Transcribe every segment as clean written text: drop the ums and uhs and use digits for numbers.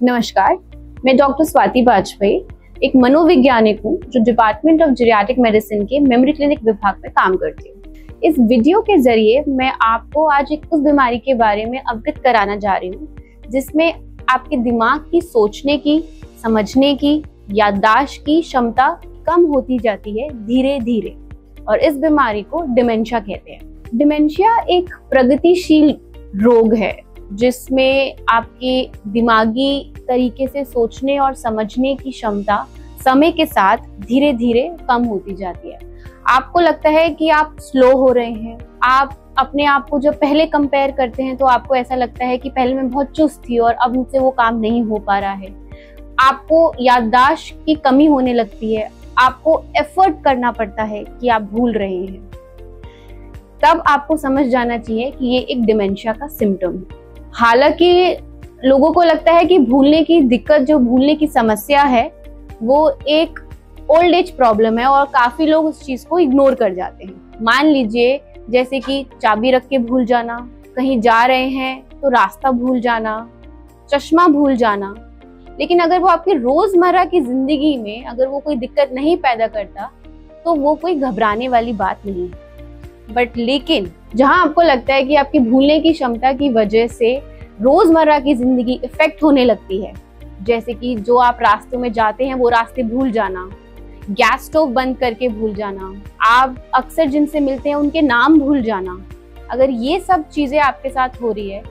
नमस्कार, मैं डॉक्टर स्वाति वाजपेयी एक मनोवैज्ञानिक हूँ जो डिपार्टमेंट ऑफ जीरियाट्रिक मेडिसिन के मेमोरी क्लिनिक विभाग में काम करती हूँ। इस वीडियो के जरिए मैं आपको आज एक उस बीमारी के बारे में अवगत कराना जा रही हूँ जिसमें आपके दिमाग की सोचने की, समझने की, याददाश्त की क्षमता कम होती जाती है धीरे धीरे, और इस बीमारी को डिमेंशिया कहते हैं। डिमेंशिया एक प्रगतिशील रोग है जिसमें आपकी दिमागी तरीके से सोचने और समझने की क्षमता समय के साथ धीरे धीरे कम होती जाती है। आपको लगता है कि आप स्लो हो रहे हैं। आप अपने आप को जब पहले कंपेयर करते हैं तो आपको ऐसा लगता है कि पहले मैं बहुत चुस्त थी और अब मुझसे वो काम नहीं हो पा रहा है। आपको याददाश्त की कमी होने लगती है। आपको एफर्ट करना पड़ता है कि आप भूल रहे हैं। तब आपको समझ जाना चाहिए कि ये एक डिमेंशिया का सिम्टम है। हालांकि लोगों को लगता है कि भूलने की दिक्कत, जो भूलने की समस्या है, वो एक ओल्ड एज प्रॉब्लम है और काफी लोग उस चीज को इग्नोर कर जाते हैं। मान लीजिए जैसे कि चाबी रख के भूल जाना, कहीं जा रहे हैं तो रास्ता भूल जाना, चश्मा भूल जाना। लेकिन अगर वो आपकी रोजमर्रा की जिंदगी में अगर वो कोई दिक्कत नहीं पैदा करता तो वो कोई घबराने वाली बात नहीं है। बट लेकिन जहां आपको लगता है कि आपकी भूलने की क्षमता की वजह से रोजमर्रा की जिंदगी इफेक्ट होने लगती है, जैसे कि जो आप रास्तों में जाते हैं वो रास्ते भूल जाना, गैस स्टोव बंद करके भूल जाना, आप अक्सर जिनसे मिलते हैं उनके नाम भूल जाना, अगर ये सब चीजें आपके साथ हो रही है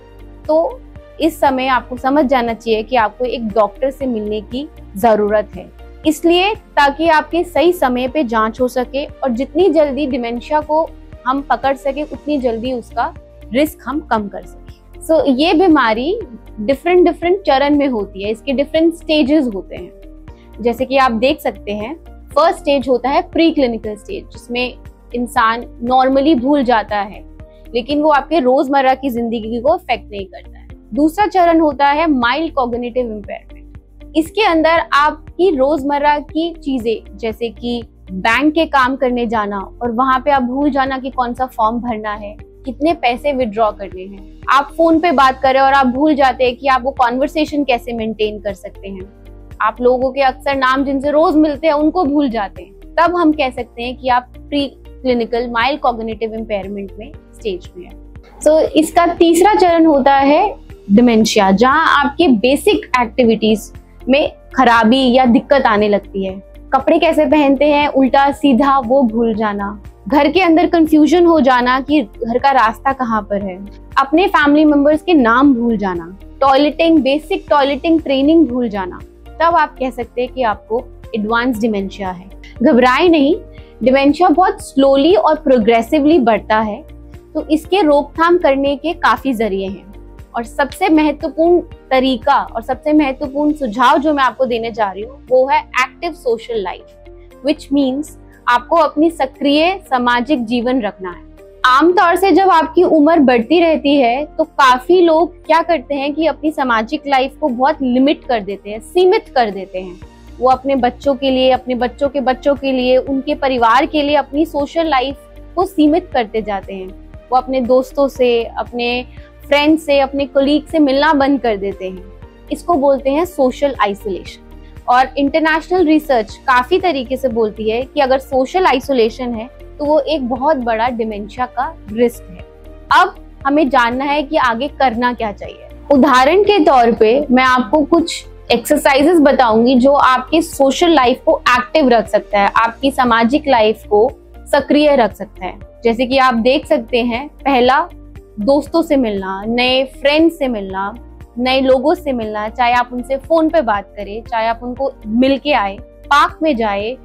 तो इस समय आपको समझ जाना चाहिए कि आपको एक डॉक्टर से मिलने की जरूरत है। इसलिए ताकि आपके सही समय पे जांच हो सके और जितनी जल्दी डिमेंशिया को हम पकड़ सके उतनी जल्दी उसका रिस्क हम कम कर सके। सो ये बीमारी डिफरेंट चरण में होती है, इसके डिफरेंट स्टेजेस होते हैं। जैसे कि आप देख सकते हैं, फर्स्ट स्टेज होता है प्री क्लिनिकल स्टेज, जिसमें इंसान नॉर्मली भूल जाता है लेकिन वो आपके रोजमर्रा की जिंदगी को अफेक्ट नहीं करता है। दूसरा चरण होता है माइल्ड कॉग्निटिव इम्पेयरमेंट। इसके अंदर आपकी रोजमर्रा की चीजें, जैसे कि बैंक के काम करने जाना और वहां पे आप भूल जाना कि कौन सा फॉर्म भरना है, कितने पैसे विड्रॉ करने हैं। आप फोन पे बात कर रहे हैं और आप भूल जाते हैं कि आप वो कॉन्वर्सेशन कैसे मेंटेन कर सकते हैं। आप लोगों के अक्सर नाम जिनसे रोज मिलते हैं उनको भूल जाते हैं। तब हम कह सकते हैं कि आप pre clinical mild cognitive impairment में स्टेज में है। सो इसका तीसरा चरण होता है डिमेंशिया, जहां आपके बेसिक एक्टिविटीज में खराबी या दिक्कत आने लगती है। कपड़े कैसे पहनते हैं उल्टा सीधा वो भूल जाना, घर के अंदर कंफ्यूजन हो जाना कि घर का रास्ता कहाँ पर है, अपने फैमिली मेंबर्स के नाम भूल जाना, बेसिक टॉयलेटिंग ट्रेनिंग भूल जाना। तब आप कह सकते हैं कि आपको एडवांस डिमेंशिया है। घबराएं नहीं, डिमेंशिया बहुत स्लोली और प्रोग्रेसिवली बढ़ता है, तो इसके रोकथाम करने के काफी जरिए हैं। और सबसे महत्वपूर्ण तरीका और सबसे महत्वपूर्ण सुझाव जो मैं आपको देने जा रही हूँ वो है active social life, which means आपको अपनी सक्रिय सामाजिक जीवन रखना है। आमतौर से जब आपकी उम्र बढ़ती रहती है तो काफी लोग क्या करते हैं कि अपनी सामाजिक लाइफ को बहुत लिमिट कर देते हैं, सीमित कर देते हैं। वो अपने बच्चों के लिए, अपने बच्चों के बच्चों के लिए, उनके परिवार के लिए अपनी सोशल लाइफ को सीमित करते जाते हैं। वो अपने दोस्तों से, अपने फ्रेंड से, अपने कोलीग से मिलना बंद कर देते हैं। इसको बोलते हैं सोशल आइसोलेशन। और इंटरनेशनल रिसर्च काफी तरीके से बोलती है कि अगर सोशल आइसोलेशन है तो वो एक बहुत बड़ा डिमेंशिया का रिस्क है। अब हमें जानना है कि आगे करना क्या चाहिए। उदाहरण के तौर पे मैं आपको कुछ एक्सरसाइजेस बताऊंगी जो आपकी सोशल लाइफ को एक्टिव रख सकता है, आपकी सामाजिक लाइफ को सक्रिय रख सकता है। जैसे कि आप देख सकते हैं, पहला दोस्तों से मिलना, नए फ्रेंड्स से मिलना, नए लोगों से मिलना, चाहे आप उनसे फोन पे बात करें, चाहे आप उनको मिल के आए, पार्क में जाए,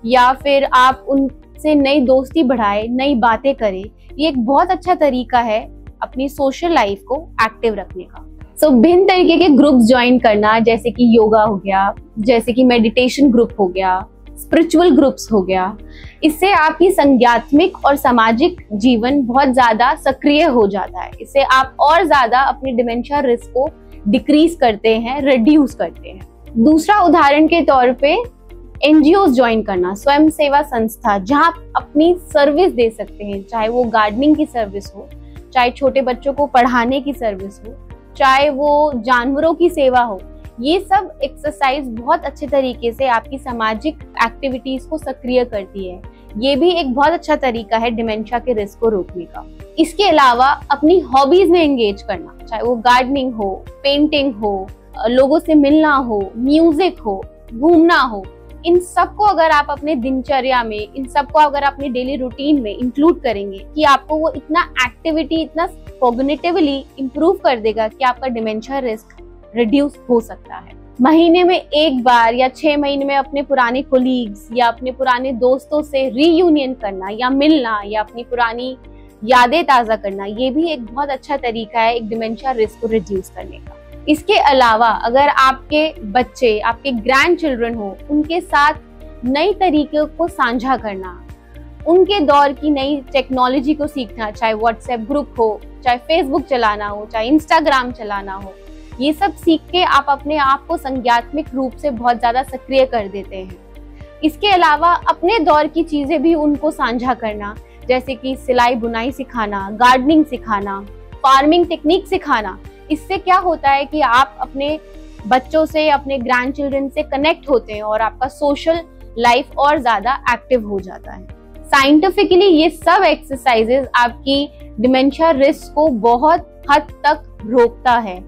या फिर आप उनसे नई दोस्ती बढ़ाए, नई बातें करें। ये एक बहुत अच्छा तरीका है अपनी सोशल लाइफ को एक्टिव रखने का। सो भिन्न तरीके के ग्रुप्स ज्वाइन करना, जैसे कि योगा हो गया, जैसे कि मेडिटेशन ग्रुप हो गया, स्पिरिचुअल ग्रुप्स हो गया। इससे आपकी संज्ञात्मक और सामाजिक जीवन बहुत ज्यादा सक्रिय हो जाता है। इससे आप और ज्यादा अपनी डिमेंशिया रिस्क को डिक्रीज करते हैं, रिड्यूस करते हैं। दूसरा उदाहरण के तौर पे एनजीओ ज्वाइन करना, स्वयं सेवा संस्था, जहां अपनी सर्विस दे सकते हैं, चाहे वो गार्डनिंग की सर्विस हो, चाहे छोटे बच्चों को पढ़ाने की सर्विस हो, चाहे वो जानवरों की सेवा हो। ये सब एक्सरसाइज बहुत अच्छे तरीके से आपकी सामाजिक एक्टिविटीज को सक्रिय करती है। ये भी एक बहुत अच्छा तरीका है डिमेंशिया के रिस्क को रोकने का। इसके अलावा अपनी हॉबीज में एंगेज करना, चाहे वो गार्डनिंग हो, पेंटिंग हो, लोगों से मिलना हो, म्यूजिक हो, घूमना हो, इन सबको अगर आप अपने दिनचर्या में, इन सबको अगर अपने डेली रूटीन में इंक्लूड करेंगे कि आपको वो इतना एक्टिविटी, इतना कॉग्निटिवली इंप्रूव कर देगा कि आपका डिमेंशिया रिस्क रिड्यूस हो सकता है। महीने में एक बार या 6 महीने में अपने पुराने कोलीग्स या अपने पुराने दोस्तों से रीयूनियन करना या मिलना या अपनी पुरानी यादें ताज़ा करना, ये भी एक बहुत अच्छा तरीका है एक डिमेंशिया रिस्क को रिड्यूस करने का। इसके अलावा अगर आपके बच्चे, आपके ग्रैंड चिल्ड्रन हो, उनके साथ नई तरीके को साझा करना, उनके दौर की नई टेक्नोलॉजी को सीखना, चाहे व्हाट्सएप ग्रुप हो, चाहे फेसबुक चलाना हो, चाहे इंस्टाग्राम चलाना हो, ये सब सीख के आप अपने आप को संज्ञात्मक रूप से बहुत ज्यादा सक्रिय कर देते हैं। इसके अलावा अपने दौर की चीजें भी उनको साझा करना, जैसे कि सिलाई बुनाई सिखाना, गार्डनिंग सिखाना, फार्मिंग टेक्निक सिखाना। इससे क्या होता है कि आप अपने बच्चों से, अपने ग्रैंड चिल्ड्रन से कनेक्ट होते हैं और आपका सोशल लाइफ और ज्यादा एक्टिव हो जाता है। साइंटिफिकली ये सब एक्सरसाइजेस आपकी डिमेंशिया रिस्क को बहुत हद तक रोकता है।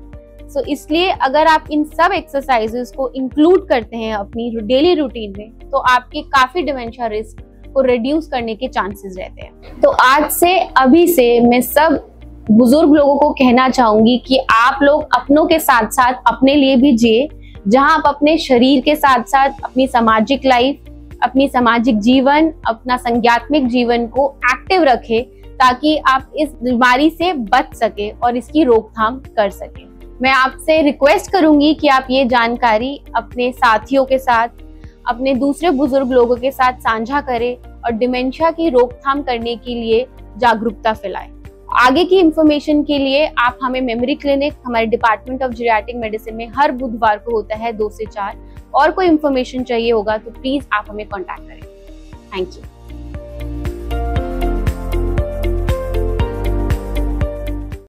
सो इसलिए अगर आप इन सब एक्सरसाइजेस को इंक्लूड करते हैं अपनी डेली रूटीन में, तो आपके काफी डिमेंशिया रिस्क को रिड्यूस करने के चांसेस रहते हैं। तो आज से, अभी से मैं सब बुजुर्ग लोगों को कहना चाहूंगी कि आप लोग अपनों के साथ साथ अपने लिए भी जिए, जहां आप अपने शरीर के साथ साथ अपनी सामाजिक लाइफ, अपनी सामाजिक जीवन, अपना संज्ञात्मक जीवन को एक्टिव रखें, ताकि आप इस बीमारी से बच सके और इसकी रोकथाम कर सके। मैं आपसे रिक्वेस्ट करूंगी कि आप ये जानकारी अपने साथियों के साथ, अपने दूसरे बुजुर्ग लोगों के साथ साझा करें और डिमेंशिया की रोकथाम करने के लिए जागरूकता फैलाएं। आगे की इंफॉर्मेशन के लिए आप हमें मेमोरी क्लिनिक, हमारे डिपार्टमेंट ऑफ जीरियाट्रिक मेडिसिन में हर बुधवार को होता है 2 से 4, और कोई इंफॉर्मेशन चाहिए होगा तो प्लीज आप हमें कांटेक्ट करें। Thank you.